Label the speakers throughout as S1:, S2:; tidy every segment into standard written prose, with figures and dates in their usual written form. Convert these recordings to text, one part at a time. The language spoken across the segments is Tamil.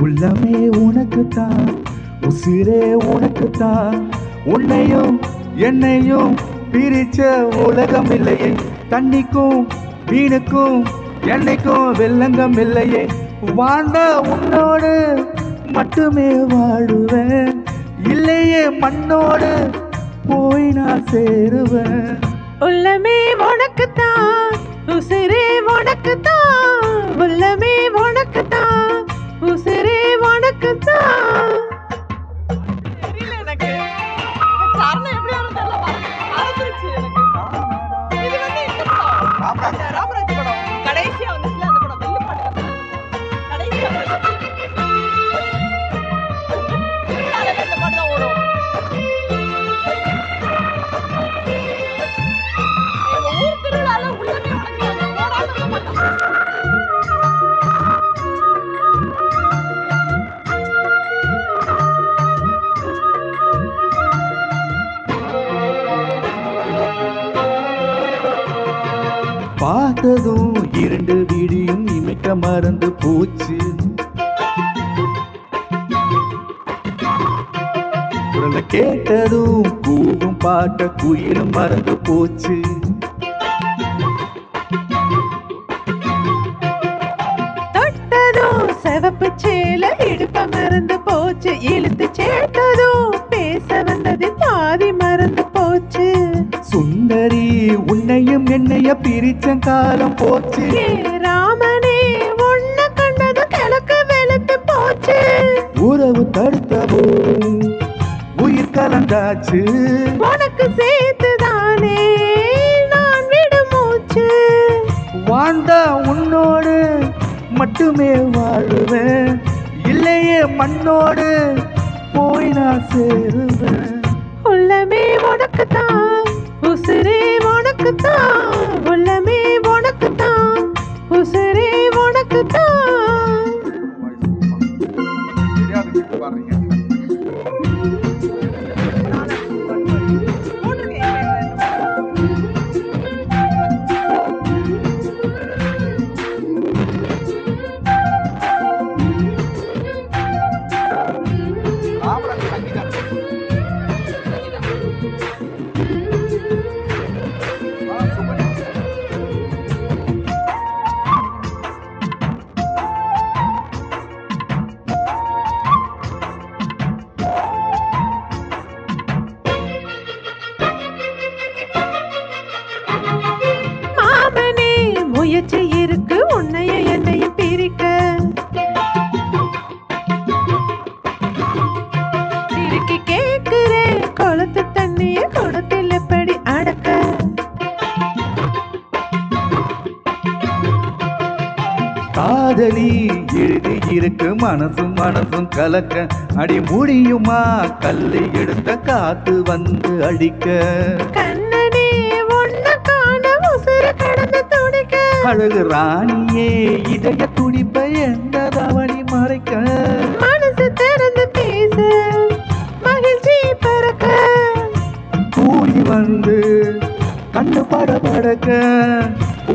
S1: உள்ளமே உனக்குத்தான், உசிரே உனக்குத்தான். உன்னையும் என்னையும் பிரிச்ச உலகம் இல்லையே. தண்ணிக்கும் மீனுக்கும் என்னைக்கும் வெள்ளங்கம் இல்லையே. வாழ்ந்த உன்னோடு மட்டுமே வாழுவேன், இல்லையே மண்ணோடு போய் நான் சேருவேன்.
S2: உள்ளமே உனக்குத்தான், உசிரே உனக்குத்தான். உள்ளமே உனக்குத்தான், உசிரே உனக்குத்தான். தெரியல எனக்கு காரணம் எப்படி இருந்தாலும் ஆரம்பிச்சு எனக்கு இது வந்து இந்த படம் ராமராஜ் படம் கடைசியா வந்துச்சுல அந்த படம் வெள்ளு பாட்டு கடைசியா இந்த பாட்டு தான் ஓடும். ஊர் திருவிழால உள்ளமே உனக்கு ஓடாத மாட்டான்.
S1: பார்த்ததும் இரண்டு வீடியும் இமைக்க மறந்து போச்சு. குரலை கேட்டதும் கூவும் பாட்ட குயிலும் மறந்து போச்சு.
S2: தொட்டதும் சிவப்பு சேல இடுப்ப மறந்து போச்சு. இழுத்து சேர்த்ததும் பேச வந்தது பாதி மறந்து போச்சு.
S1: சுந்தரி உன்னையும் என்னைய பிரிச்ச காலம் போச்சு.
S2: ராமனே உன்ன கண்டது கிழக்கு வெளுத்து போச்சு.
S1: உறவு தடுத்தவோ உயிர் கலந்தாச்சு.
S2: உனக்கு சேர்த்துதானே நான் விடு மூச்சு.
S1: வாழ்ந்த உன்னோடு மட்டுமே வாழுவேன், இல்லையே மண்ணோடு போய் நான் சேருவேன்.
S2: உள்ளமே உனக்குத்தான், உசிரே உனக்குத்தான். உள்ளமே உனக்குத்தான், உசிரே உனக்குத்தான். முயற்சி இருக்கு உன்னைய என்னைய பிரிக்க. திருக்கி கேட்கிறேன் குளத்து தண்ணிய குடத்தில் எப்படி அடக்க.
S1: காதலி எழுதி இருக்கு மனசும் மனசும் கலக்க. அடி முடியுமா கல்லை எடுத்த காத்து வந்து அடிக்க.
S2: கண்ணனே உன்ன காண உசுறு கடந்து துடிக்க.
S1: அழகு ராணியே இதய துடிப்ப எந்த தவணி மறைக்க.
S2: மனசு திறந்து பேச மகிழ்ச்சி பறக்க.
S1: கூடி வந்து கண்ணு படபடக்க.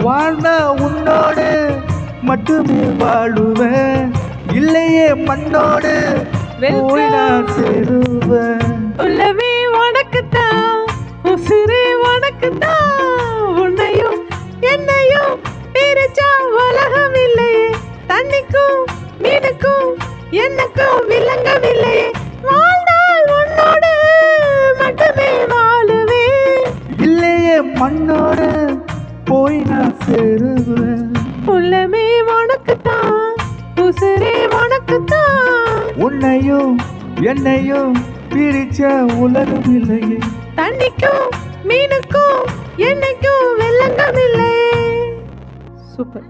S1: வாழ்ந்த உன்னோடு மட்டுமே வாழுவேன், இல்லையே மண்ணோடு போய் நான் சேருவேன்.
S2: உள்ளமே உனக்குத்தான், உசிரே உனக்குத்தான். உன்னையும் என்னையும் பிரிச்சா உலகம் இல்லையே. தண்ணிக்கும் மீனுக்கும் என்னக்கும் விளங்கவில்லையே. வாழ்ந்தால் உன்னோடு மட்டுமே வாழுவேன்,
S1: இல்லையே மண்ணோடு போய் நான் சேருவேன்.
S2: உள்ளமே உனக்குத்தான், உசிரே உனக்குத்தான்.
S1: உன்னையும் என்னையும் பிரிச்ச உலகம் இல்லையே.
S2: தண்ணிக்கும் மீனுக்கும் என்னைக்கும் வெள்ளங்கம் இல்லையே.
S1: சூப்பர்.